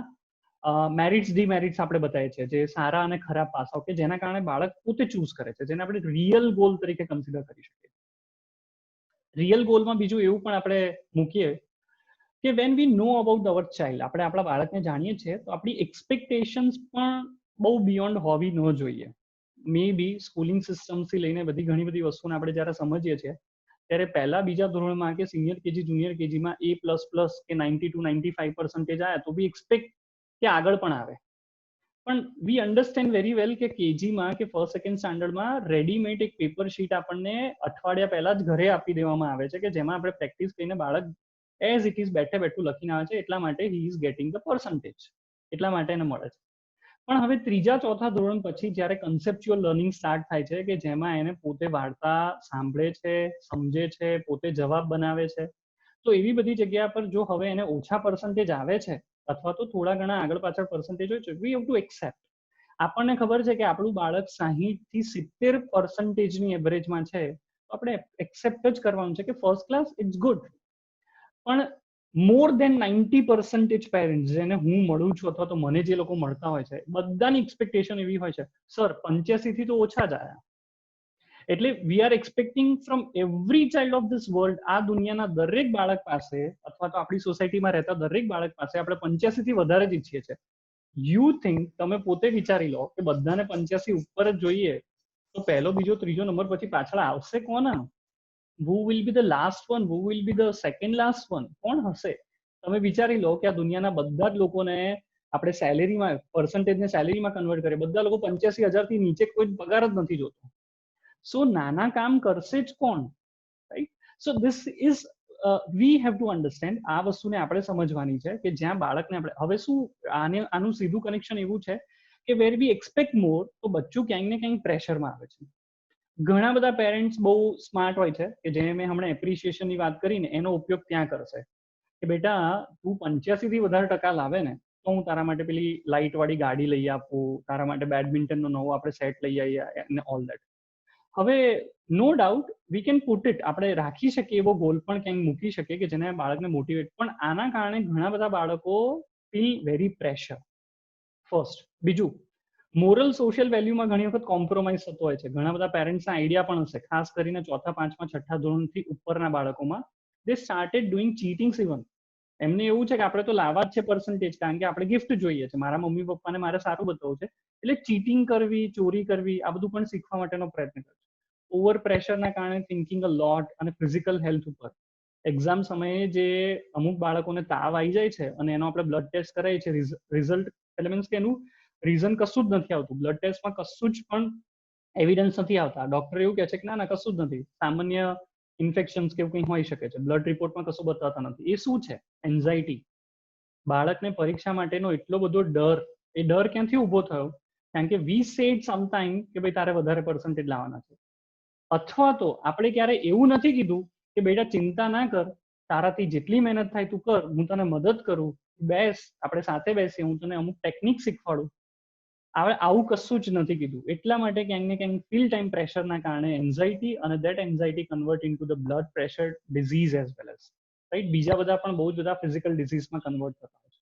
મેરિટ્સ ડીમેરિટ્સ આપણે બતાવીએ છીએ, જે સારા અને ખરાબ પાસાઓ કે જેના કારણે બાળક પોતે ચૂઝ કરે છે, જેને આપણે રિયલ ગોલ તરીકે કન્સિડર કરી શકીએ. રિયલ ગોલમાં બીજું એવું પણ આપણે મૂકીએ કે when we know about hour child, આપણે આપણા બાળકને જાણીએ છીએ તો આપણી એક્સપેક્ટેશન્સ પણ બહુ બિયોન્ડ હોવી ન જોઈએ. મે બી સ્કૂલિંગ સિસ્ટમથી લઈને ઘણી બધી વસ્તુને આપણે જ્યારે સમજીએ છીએ ત્યારે પહેલા બીજા ધોરણમાં કે સિનિયર કેજી જુનિયર કેજીમાં A++ કે 90 to 95% આવ્યા તો બી એક્સપેક્ટ કે આગળ પણ આવે. પણ વી અન્ડરસ્ટેન્ડ વેરી વેલ કે કેજીમાં કે ફર્સ્ટ સેકન્ડ સ્ટાન્ડર્ડમાં રેડીમેડ એક પેપર શીટ આપણને અઠવાડિયા પહેલા જ ઘરે આપી દેવામાં આવે છે કે જેમાં આપણે પ્રેક્ટિસ કરીને બાળક એઝ ઇટ ઇઝ બેઠે બેઠું લખીને આવે છે. એટલા માટે he is getting the percentage, એટલા માટે એને મળે છે. પણ હવે ત્રીજા ચોથા ધોરણ પછી જ્યારે કન્સેપ્ચ્યુઅલ લર્નિંગ સ્ટાર્ટ થાય છે કે જેમાં એને પોતે વાર્તા સાંભળે છે, સમજે છે, પોતે જવાબ બનાવે છે, તો એવી બધી જગ્યા પર જો હવે એને ઓછા પર્સન્ટેજ આવે છે અથવા તો થોડા ઘણા આગળ પાછળ પર્સન્ટેજ હોય છે, વી હેવ ટુ એક્સેપ્ટ. આપણને ખબર છે કે આપણું બાળક 60 થી 70% એવરેજમાં છે, તો આપણે એક્સેપ્ટ જ કરવાનું છે કે ફર્સ્ટ ક્લાસ ઇટ્સ ગુડ. પણ મોર દેન 90% પેરેન્ટ્સ જેને હું મળું છું અથવા તો મને જે લોકો મળતા હોય છે, બધાની એક્સપેક્ટેશન એવી હોય છે, સર 85 થી તો ઓછા જ આવ્યા. એટલે we are expecting from every child of this world, આ દુનિયાના દરેક બાળક પાસે અથવા તો આપણી સોસાયટીમાં રહેતા દરેક બાળક પાસે આપણે 85 થી વધારે જ ઈચ્છીએ છીએ. યુ થિંક, તમે પોતે વિચારી લો કે બધાને 85 ઉપર જ જોઈએ તો પહેલો બીજો ત્રીજો નંબર પછી પાછળ આવશે કોણ? who will be the last one, who will be the second last one, કોણ હશે? તમે વિચારી લો કે આ દુનિયાના બધા જ લોકોને આપણે સેલેરીમાં પર્સન્ટેજને સેલેરીમાં કન્વર્ટ કરીએ, બધા લોકો 85,000 થી નીચે કોઈ પગાર જ નથી જોતો. સો નાના કામ કરશે જ કોણ? Right. So this is V have to understand, આ વસ્તુને આપણે સમજવાની છે કે જ્યાં બાળકને આપણે હવે શું આનું સીધું કનેક્શન એવું છે કે વેર વી એક્સપેક્ટ મોર તો બચ્ચું ક્યાંક ને ક્યાંક પ્રેશરમાં આવે છે. ઘણા બધા પેરેન્ટ્સ બહુ સ્માર્ટ હોય છે કે જે મેં હમણાં એપ્રિશિએશનની વાત કરીને એનો ઉપયોગ ત્યાં કરશે કે બેટા તું 85 થી વધારે ટકા લાવે ને તો હું તારા માટે પેલી લાઇટ વાળી ગાડી લઈ આપું, તારા માટે બેડમિન્ટનનો નવો આપણે સેટ લઈ આવીએ અને ઓલ દેટ. હવે no doubt we can put it, આપણે રાખી શકીએ એવો ગોલ પણ ક્યાંક મૂકી શકીએ કે જેને બાળકને મોટિવેટ, પણ આના કારણે ઘણા બધા બાળકો ફીલ વેરી પ્રેશર. ફર્સ્ટ. બીજું, મોરલ સોશિયલ વેલ્યુમાં ઘણી વખત કોમ્પ્રોમાઇઝ થતો હોય છે. ઘણા બધા પેરેન્ટ્સના આઈડિયા પણ હશે, ખાસ કરીને ચોથા પાંચમા છઠ્ઠા ધોરણથી ઉપરના બાળકોમાં દે સ્ટાર્ટેડ ડુઈંગ ચીટિંગ્સ ઇવન. એમને એવું છે કે આપણે તો લાવવા જ છે પર્સન્ટેજ, કારણ કે આપણે ગિફ્ટ જોઈએ છે, મારા મમ્મી પપ્પાને મારે સારું બતાવવું છે, એટલે ચીટિંગ કરવી, ચોરી કરવી, આ બધું પણ શીખવા માટેનો પ્રયત્ન કરે છે. ઓવર પ્રેશરના કારણે થિંકિંગ અ લોટ અને ફિઝિકલ હેલ્થ ઉપર. એક્ઝામ સમયે જે અમુક બાળકોને તાવ આવી જાય છે અને એનો આપણે બ્લડ ટેસ્ટ કરાવીએ છીએ, રિઝલ્ટ એટલે મીન્સ કે એનું રીઝન કશું જ નથી આવતું, બ્લડ ટેસ્ટમાં કશું જ પણ એવિડન્સ નથી આવતા. ડોક્ટર એવું કહે છે કે ના કશું જ નથી, સામાન્ય ઇન્ફેક્શન્સ કે એવું કંઈ હોઈ શકે છે, બ્લડ રિપોર્ટમાં કશું બતાવતા નથી. એ શું છે? એન્ઝાઇટી. બાળકને પરીક્ષા માટેનો એટલો બધો ડર, એ ડર ક્યાંથી ઊભો થયો? કારણ કે વી સેડ સમટાઈમ કે ભાઈ તારે વધારે પર્સન્ટેજ લાવવાના છે, અથવા તો આપણે ક્યારે એવું નથી કીધું કે બેટા ચિંતા ના કર, તારાથી જેટલી મહેનત થાય તું કર, હું તને મદદ કરું, બેસ, આપણે સાથે બેસીએ, હું તને અમુક ટેકનિક શીખવાડું. આવું કશું જ નથી કીધું. એટલા માટે ક્યાંક ને ક્યાંક ફીલ ટાઈમ પ્રેશરના કારણે એન્ઝાઇટી, અને that anxiety convert in to the blood pressure disease as well as right. બીજા બધા પણ બહુ જ બધા ફિઝિકલ ડિઝીઝમાં કન્વર્ટ થતા હોય છે.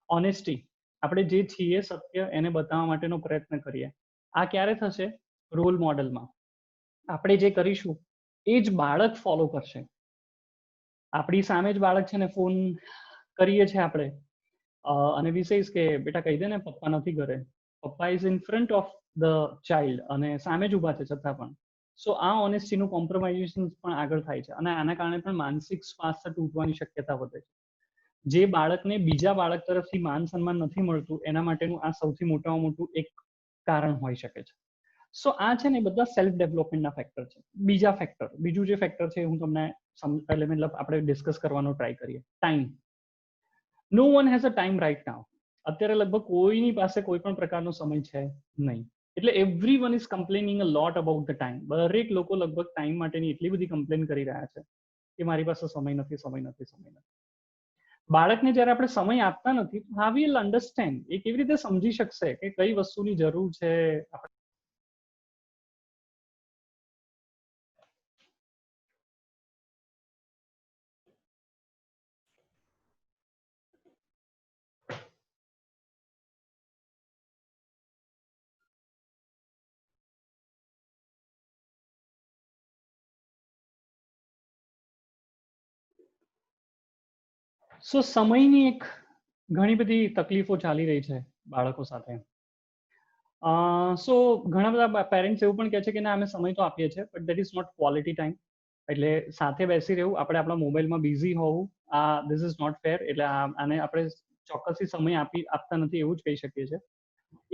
ઓનેસ્ટી, આપણે જે છીએ સત્ય એને બતાવવા માટેનો પ્રયત્ન કરીએ. આ ક્યારે થશે? રોલ મોડેલમાં. આપણે જે કરીશું એ જ બાળક ફોલો કરશે. આપણી સામે જ બાળક છે ને ફોન કરીએ છીએ આપણે અને વિશેષ કે બેટા કહી દે ને પપ્પા નથી ઘરે, પપ્પા is in front of the child અને સામે જ ઊભા છે છતાં પણ. સો આ ઓનેસ્ટીનું કોમ્પ્રોમાઇઝેશન પણ આગળ થાય છે અને આના કારણે પણ માનસિક સ્વાસ્થ્ય તૂટવાની શક્યતા વધે છે. જે બાળકને બીજા બાળક તરફથી માન સન્માન નથી મળતું એના માટેનું આ સૌથી મોટામાં મોટું એક કારણ હોઈ શકે છે. સો આ છે ને બધા સેલ્ફ ડેવલપમેન્ટના ફેક્ટર છે. બીજું જે ફેક્ટર છે હું તમને મતલબ આપણે ડિસ્કસ કરવાનો ટ્રાય કરીએ. Time. No one has a time right now. અત્યારે લગભગ કોઈની પાસે કોઈ પણ પ્રકારનો સમય છે નહીં. એટલે every one is complaining a lot about the time. દરેક લોકો લગભગ ટાઈમ માટેની એટલી બધી કમ્પ્લેન કરી રહ્યા છે કે મારી પાસે સમય નથી. બાળકને જ્યારે આપણે સમય આપતા નથી, હાઉ વિલ અન્ડરસ્ટેન્ડ, એ કેવી રીતે સમજી શકશે કે કઈ વસ્તુની જરૂર છે. સો સમયની એક ઘણી બધી તકલીફો ચાલી રહી છે બાળકો સાથે. સો ઘણા બધા પેરેન્ટ્સ એવું પણ કહે છે કે ના અમે સમય તો આપીએ છીએ, but that is not quality time. એટલે સાથે બેસી રહેવું, આપણે આપણા મોબાઈલમાં બિઝી હોવું, ધીસ ઇઝ નોટ ફેર. એટલે આને આપણે ચોક્કસથી સમય આપતા નથી એવું જ કહી શકીએ છીએ.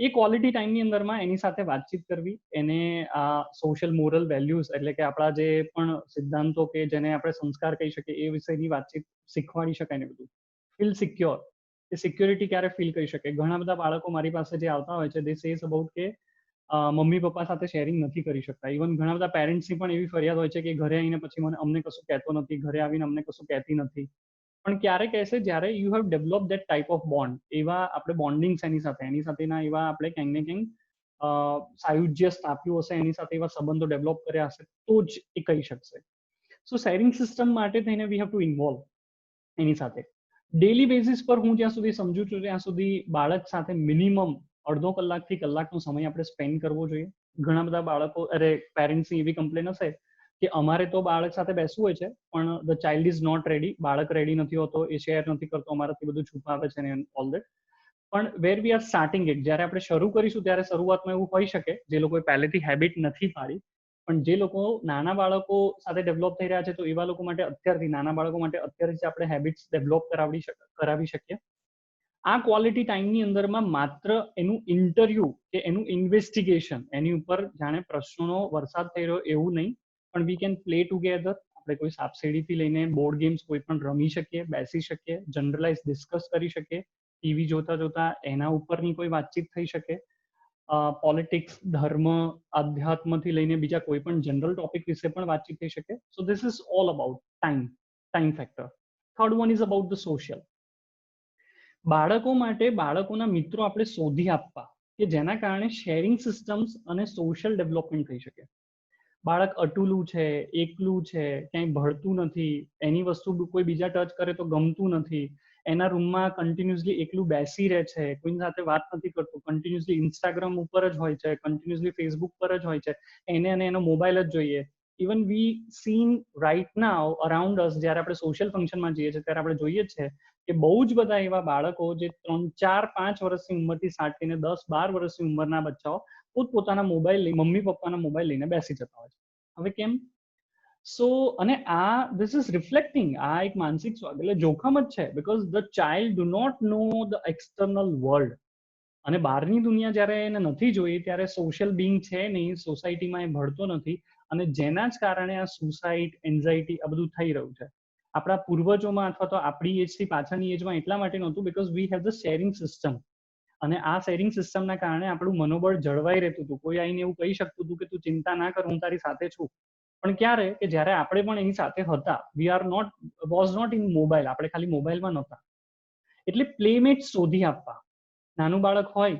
એ ક્વોલિટી ટાઈમની અંદરમાં એની સાથે વાતચીત કરવી, એને સોશિયલ મોરલ વેલ્યુઝ એટલે કે આપણા જે પણ સિદ્ધાંતો કે જેને આપણે સંસ્કાર કહી શકીએ એ વિષયની વાતચીત શીખવાડી શકાય ને બધું. ફીલ સિક્યોર, એ સિક્યોરિટી ક્યારે ફીલ કરી શકે. ઘણા બધા બાળકો મારી પાસે જે આવતા હોય છે દે સેઝ અબાઉટ કે મમ્મી પપ્પા સાથે શેરિંગ નથી કરી શકતા. ઇવન ઘણા બધા પેરેન્ટ્સની પણ એવી ફરિયાદ હોય છે કે ઘરે આવીને પછી અમને કશું કહેતો નથી, ઘરે આવીને અમને કશું કહેતી નથી. પણ ક્યારે કહેશે જ્યારે you have develop that type of bond. એવા આપણે બોન્ડિંગ્સ એની સાથેના એવા આપણે ક્યાંક ને ક્યાંક સાયુજ્ય સ્થાપ્યું હશે, એની સાથે એવા સંબંધો ડેવલપ કર્યા હશે તો જ એ કહી શકશે. સો શેરિંગ સિસ્ટમ માટે થઈને વી હેવ ટુ ઇન્વોલ્વ એની સાથે. ડેલી બેઝિસ પર હું જ્યાં સુધી સમજુ છું ત્યાં સુધી બાળક સાથે મિનિમમ અડધો કલાકથી કલાકનો સમય આપણે સ્પેન્ડ કરવો જોઈએ. ઘણા બધા બાળકો પેરેન્ટ્સની એવી કમ્પ્લેન હશે કે અમારે તો બાળક સાથે બેસવું હોય છે પણ the child is not ready. બાળક રેડી નથી હોતો, એ શેર નથી કરતો, અમારાથી બધું છુપાવે છે ને ઓલ દેટ. પણ where we R starting it, જ્યારે આપણે શરૂ કરીશું ત્યારે શરૂઆતમાં એવું હોઈ શકે જે લોકોએ પહેલેથી હેબિટ નથી પાડી. પણ જે લોકો નાના બાળકો સાથે ડેવલપ થઈ રહ્યા છે તો એવા લોકો માટે નાના બાળકો માટે અત્યારથી આપણે હેબિટ્સ ડેવલપ કરાવી શકીએ. આ ક્વોલિટી ટાઈમની અંદરમાં માત્ર એનું ઇન્ટરવ્યુ કે એનું ઇન્વેસ્ટિગેશન, એની ઉપર જાણે પ્રશ્નોનો વરસાદ થઈ રહ્યો એવું નહીં, પણ વી કેન પ્લે ટુગેધર. આપણે કોઈ સાપસીડીથી લઈને બોર્ડ ગેમ્સ કોઈ પણ રમી શકીએ, બેસી શકીએ, જનરલાઇઝ ડિસ્કસ કરી શકીએ. ટીવી જોતા એના ઉપરની કોઈ વાતચીત થઈ શકે. પોલિટિક્સ, ધર્મ, આધ્યાત્મથી લઈને બીજા કોઈ પણ જનરલ ટોપિક વિશે પણ વાતચીત થઈ શકે. So this is all about time factor. Third one is about the social. બાળકો માટે બાળકોના મિત્રો આપણે શોધી આપવા કે જેના કારણે શેરિંગ સિસ્ટમ્સ અને સોશિયલ ડેવલપમેન્ટ થઈ શકે. બાળક અટુલું છે, એકલું છે, ક્યાંય ભળતું નથી, એની વસ્તુ કોઈ બીજા ટચ કરે તો ગમતું નથી, એના રૂમમાં કન્ટિન્યુઅસલી એકલું બેસી રહે છે, કોઈની સાથે વાત નથી કરતું, કન્ટિન્યુઅસલી ઇન્સ્ટાગ્રામ ઉપર જ હોય છે, કન્ટિન્યુઅસલી ફેસબુક પર જ હોય છે, એને અને એનો મોબાઈલ જ જોઈએ. ઇવન વી સીન રાઇટ નાઉ અરાઉન્ડ અસ, જ્યારે આપણે સોશિયલ ફંક્શનમાં જઈએ છીએ ત્યારે આપણે જોઈએ છે કે બહુ જ બધા એવા બાળકો જે 3, 4, 5 વર્ષની ઉંમરથી સાટીને 10, 12 વર્ષની ઉંમરના બચ્ચાઓ પોતપોતાના મોબાઈલ લઈ મમ્મી પપ્પાના મોબાઈલ લઈને બેસી જતા હોય છે. હવે કેમ? સો અને ધીસ ઇઝ રિફ્લેક્ટિંગ, આ એક માનસિક એટલે જોખમ જ છે. Because the child do not know the external world. અને બહારની દુનિયા જ્યારે એને નથી જોઈ ત્યારે સોશિયલ બિંગ છે નહીં, સોસાયટીમાં એ ભળતો નથી, અને જેના જ કારણે આ સુસાઇડ, એન્ઝાઇટી આ બધું થઈ રહ્યું છે. આપણા પૂર્વજોમાં અથવા તો આપણી એજથી પાછળની એજમાં એટલા માટે નહોતું because we have the sharing system. અને આ શેરિંગ સિસ્ટમના કારણે આપણું મનોબળ જળવાઈ રહેતું હતું. કોઈ આવીને એવું કહી શકતું હતું કે તું ચિંતા ના કર, હું તારી સાથે છું. પણ ક્યારે કે જ્યારે આપણે પણ એની સાથે હતા. We are not was not in mobile, આપણે ખાલી મોબાઈલમાં નહોતા. એટલે પ્લેમેટ શોધી આપવા. નાનું બાળક હોય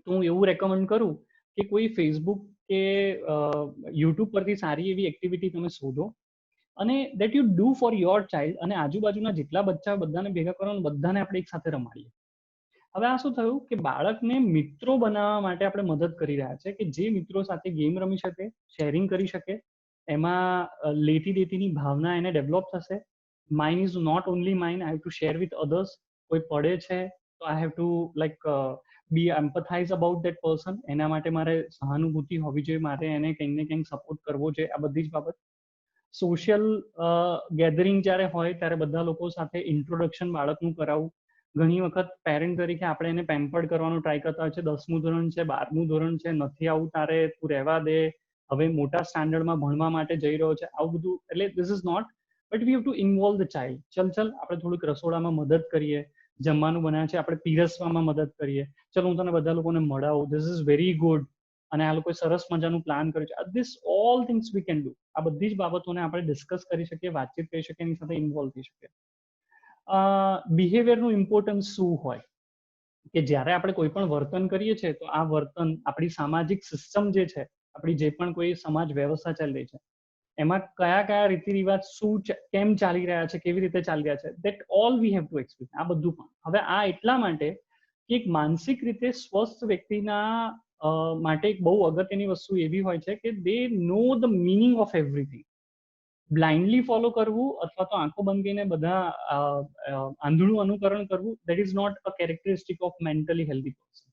તો હું એવું રેકમેન્ડ કરું કે કોઈ ફેસબુક કે યુટ્યુબ પરથી સારી એવી એક્ટિવિટી તમે શોધો અને that you do for your child, અને આજુબાજુના જેટલા બચ્ચા બધાને ભેગા કરો અને બધાને આપણે એક સાથે રમાડીએ. હવે આ શું થયું કે બાળકને મિત્રો બનાવવા માટે આપણે મદદ કરી રહ્યા છે કે જે મિત્રો સાથે ગેમ રમી શકે, શેરિંગ કરી શકે, એમાં લેતી દેતીની ભાવના એને ડેવલપ થશે. Mine is not only mine, I have to share with others. કોઈ પડે છે તો I have to be empathize about that person. એના માટે મારે સહાનુભૂતિ હોવી જોઈએ, મારે એને કંઈક ને કંઈક સપોર્ટ કરવો જોઈએ. આ બધી જ બાબત. સોશિયલ ગેધરિંગ જ્યારે હોય ત્યારે બધા લોકો સાથે ઇન્ટ્રોડક્શન બાળકનું કરાવવું. ઘણી વખત પેરેન્ટ તરીકે આપણે એને પેમ્પર્ડ કરવાનો ટ્રાય કરતા હોય છે. 10મું ધોરણ છે, 12મું ધોરણ છે, નથી આવું તારે, તું રહેવા દે, હવે મોટા સ્ટાન્ડર્ડમાં ભણવા માટે જઈ રહ્યો છે, આવું બધું. એટલે this is not, but we have to involve the child. ચલ આપણે થોડુંક રસોડામાં મદદ કરીએ, જમવાનું બનાવે છે આપણે પીરસવામાં મદદ કરીએ, ચલો હું તને બધા લોકોને મળાવું, ધીસ ઇઝ વેરી ગુડ, અને આ લોકોએ સરસ મજાનું પ્લાન કર્યું છે. This all things we can do. આ બધી જ બાબતોને આપણે ડિસ્કસ કરી શકીએ, વાતચીત કરી શકીએ, એની સાથે ઇન્વોલ્વ થઈ શકીએ. બિહેવિયરનું ઇમ્પોર્ટન્સ શું હોય કે જ્યારે આપણે કોઈ પણ વર્તન કરીએ છીએ તો આ વર્તન આપણી સામાજિક સિસ્ટમ જે છે, આપણી જે પણ કોઈ સમાજ વ્યવસ્થા ચાલી રહી છે, એમાં કયા કયા રીતિ રિવાજ શું કેમ ચાલી રહ્યા છે, કેવી રીતે ચાલી રહ્યા છે, that all V have two explain. આ બધું પણ હવે આ એટલા માટે કે એક માનસિક રીતે સ્વસ્થ વ્યક્તિના માટે એક બહુ અગત્યની વસ્તુ એવી હોય છે કે they know the meaning of everything. Blindly follow કરવું અથવા તો આંખો બંધ કરીને બધા આંધળું અનુકરણ કરવું, that is not a characteristic of mentally healthy person.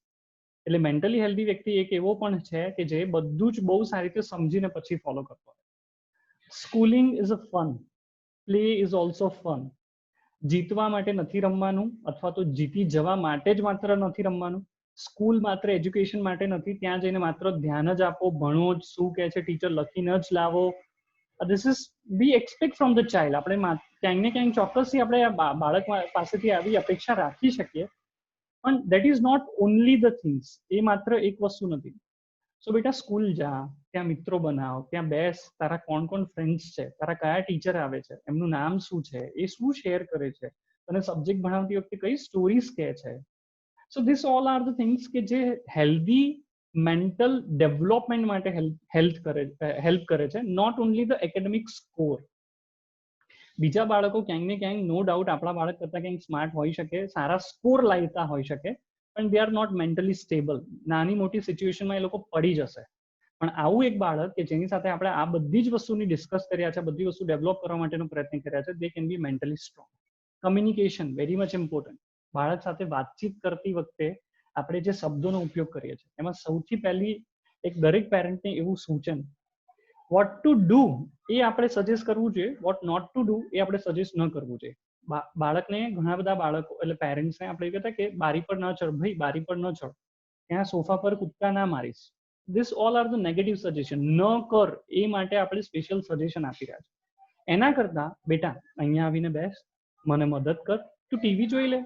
એટલે મેન્ટલી હેલ્ધી વ્યક્તિ એક એવો પણ છે કે જે બધું જ બહુ સારી રીતે સમજીને પછી ફોલો કરતો હોય. Schooling is a fun, play is also fun. જીતવા માટે નથી રમવાનું, અથવા તો જીતી જવા માટે જ માત્ર નથી રમવાનું. સ્કૂલ માત્ર એજ્યુકેશન માટે નથી, ત્યાં જઈને માત્ર ધ્યાન જ આપો, ભણો જ, શું કહે છે ટીચર લખીને જ લાવો. This is we expect from the child. આપણે ક્યાંક ને ક્યાંક ચોક્કસથી આપણે બાળક પાસેથી આવી અપેક્ષા રાખી શકીએ, પણ that is not only the things. એ માત્ર એક વસ્તુ નથી. સો બેટા સ્કૂલ જા, ત્યાં મિત્રો બનાવ, ત્યાં બેસ, તારા કોણ કોણ ફ્રેન્ડ્સ છે, તારા કયા ટીચર આવે છે, એમનું નામ શું છે, એ શું શેર કરે છે, તને સબ્જેક્ટ ભણાવતી વખતે કઈ સ્ટોરીઝ કહે છે. So this all are the things કે જે હેલ્ધી મેન્ટલ ડેવલપમેન્ટ માટે હેલ્પ કરે છે, not only the academic score. બીજા બાળકો ક્યાંક ને ક્યાંક નો ડાઉટ આપણા બાળક કરતા ક્યાંક સ્માર્ટ હોઈ શકે, સારા સ્કોર લાવતા હોઈ શકે, પણ they are not mentally stable. નાની મોટી સિચ્યુએશનમાં એ લોકો પડી જશે. પણ આવું એક બાળક કે જેની સાથે આપણે આ બધી જ વસ્તુની ડિસ્કસ કર્યા છે, બધી વસ્તુ ડેવલપ કરવા માટેનો પ્રયત્ન કર્યા છે, they can be mentally strong. Communication very much important. બાળક સાથે વાતચીત કરતી વખતે આપણે જે શબ્દોનો ઉપયોગ કરીએ છીએ એમાં સૌથી પહેલી એક દરેક પેરેન્ટને એવું સૂચન, વોટ ટુ ડુ એ આપણે સજેસ્ટ કરવું જોઈએ, વોટ નોટ ટુ ડુ એ આપણે સજેસ્ટ ન કરવું જોઈએ. બાળકને ઘણા બધા બાળકો એટલે પેરેન્ટ્સને આપણે કહેતા કે બારી પર ન ચડ ભાઈ, બારી પર ન ચડ, ત્યાં સોફા પર કૂદકા ના મારીશ. This all are the negative suggestion. ન કર એ માટે આપણે સ્પેશિયલ સજેશન આપી રહ્યા છે. એના કરતા બેટા અહીંયા આવીને બેસ, મને મદદ કર, તું ટીવી જોઈ લે.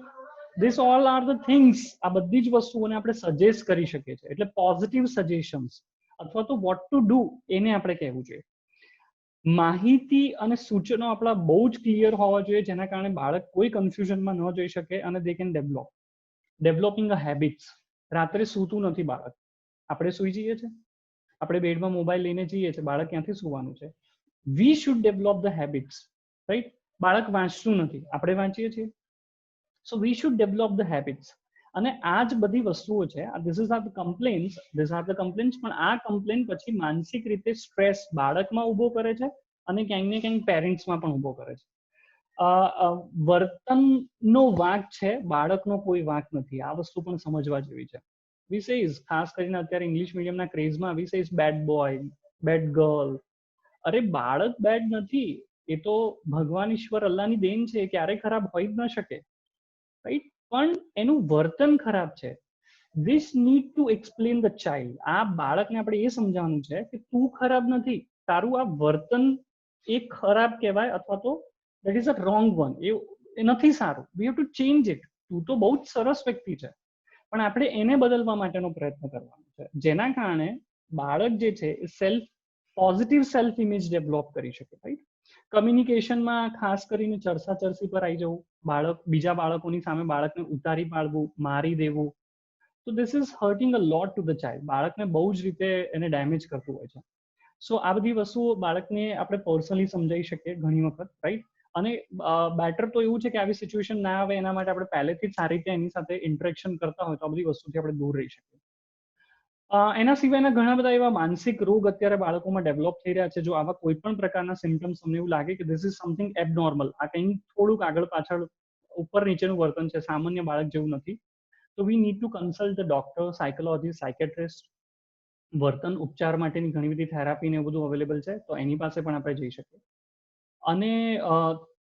This all are the things. આ બધી જ વસ્તુઓને આપણે સજેસ્ટ કરી શકીએ છીએ. એટલે પોઝિટિવ સજેશન્સ અથવા તો વોટ ટુ ડુ એને આપણે કહેવું જોઈએ. માહિતી અને સૂચનો આપણા બહુ જ ક્લિયર હોવા જોઈએ, જેના કારણે બાળક કોઈ કન્ફ્યુઝનમાં ન જઈ શકે અને they can developing a habits. રાત્રે સૂતું નથી બાળક, આપણે સૂઈ જઈએ છીએ, આપણે બેડમાં મોબાઈલ લઈને જઈએ છીએ, બાળક ક્યાંથી સૂવાનું છે. We should develop the habits, right. બાળક વાંચતું નથી, આપણે વાંચીએ છીએ. So we should develop the habits. અને આ જ બધી વસ્તુઓ છે. ધીસ આર ધ કમ્પ્લેન્ટ્સ, પણ આ કમ્પ્લેન પછી માનસિક રીતે સ્ટ્રેસ બાળકમાં ઊભો કરે છે અને ક્યાંક ને ક્યાંક પેરેન્ટ્સમાં પણ ઊભો કરે છે. વર્તનનો વાંક છે, બાળકનો કોઈ વાંક નથી. આ વસ્તુ પણ સમજવા જેવી છે. વી સેઝ, ખાસ કરીને અત્યારે ઇંગ્લિશ મીડિયમના ક્રેઝમાં we says bad boy, bad girl. અરે બાળક બેડ નથી, એ તો ભગવાન ઈશ્વર અલ્લાહની દેન છે, ક્યારેય ખરાબ હોઈ જ ન શકે, રાઈટ. પણ એનું વર્તન ખરાબ છે. This need to explain the child. આ બાળકને આપણે એ સમજાવવાનું છે કે તું ખરાબ નથી, તારું આ વર્તન એ ખરાબ કહેવાય, અથવા તો that is a wrong one. એ નથી સારું. We have to change it. તું તો બહુ જ સરસ વ્યક્તિ છે, પણ આપણે એને બદલવા માટેનો પ્રયત્ન કરવાનો છે, જેના કારણે બાળક જે છે એ પોઝિટિવ સેલ્ફ ઇમેજ ડેવલપ કરી શકે, રાઈટ. કમ્યુનિકેશનમાં ખાસ કરીને ચરસા-ચરસી પર આવી જવું, બીજા બાળકોની સામે બાળકને ઉતારી પાડવું, મારી દેવું, તો this is hurting a lot to the child. બાળકને બહુ જ રીતે એને ડેમેજ કરતું હોય છે. સો આ બધી વસ્તુઓ બાળકને આપણે પર્સનલી સમજાવી શકીએ ઘણી વખત, રાઈટ. અને બેટર તો એવું છે કે આવી સિચ્યુએશન ના આવે એના માટે આપણે પહેલેથી જ સારી રીતે એની સાથે ઇન્ટરેક્શન કરતા હોય તો આ બધી વસ્તુથી આપણે દૂર રહી શકીએ. એના સિવાયના ઘણા બધા એવા માનસિક રોગ અત્યારે બાળકોમાં ડેવલપ થઈ રહ્યા છે. જો આવા કોઈ પણ પ્રકારના સિમ્ટમ્સ તમને એવું લાગે કે ધીસ ઇઝ સમથિંગ એબનોર્મલ, આ કંઈ થોડુંક આગળ પાછળ ઉપર નીચેનું વર્તન છે, સામાન્ય બાળક જેવું નથી, તો we need to consult the doctor, psychologist, psychiatrist. વર્તન ઉપચાર માટેની ઘણી બધી થેરાપી ને એવું બધું અવેલેબલ છે, તો એની પાસે પણ આપણે જઈ શકીએ. અને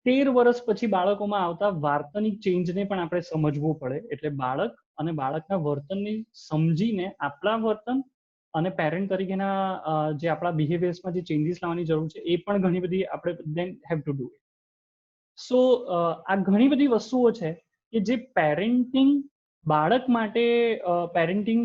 13 વર્ષ પછી બાળકોમાં આવતા વાર્તનિક ચેન્જને પણ આપણે સમજવું પડે. એટલે બાળક અને બાળકના વર્તનને સમજીને આપણા વર્તન અને પેરેન્ટ તરીકેના જે આપણા બિહેવિયર્સમાં જે ચેન્જીસ લાવવાની જરૂર છે એ પણ ઘણી બધી આપણે દેન હેવ ટુ ડુ. સો આ ઘણી બધી વસ્તુઓ છે કે જે પેરેન્ટિંગ બાળક માટે પેરેન્ટિંગ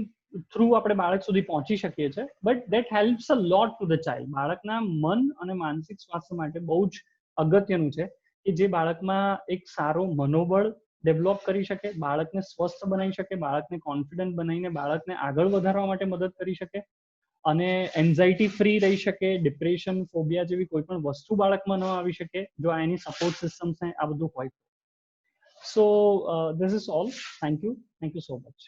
થ્રુ આપણે બાળક સુધી પહોંચી શકીએ છીએ, but that helps a lot to the child. બાળકના મન અને માનસિક સ્વાસ્થ્ય માટે બહુ જ અગત્યનું છે કે જે બાળકમાં એક સારો મનોબળ ડેવલપ કરી શકે, બાળકને સ્વસ્થ બનાવી શકે, બાળકને કોન્ફિડન્ટ બનાવીને બાળકને આગળ વધારવા માટે મદદ કરી શકે અને એન્ઝાઇટી ફ્રી રહી શકે, ડિપ્રેશન, ફોબિયા જેવી કોઈ પણ વસ્તુ બાળકમાં ન આવી શકે જો એની સપોર્ટ સિસ્ટમ્સ આ બધું હોય. So this is all. Thank you so much.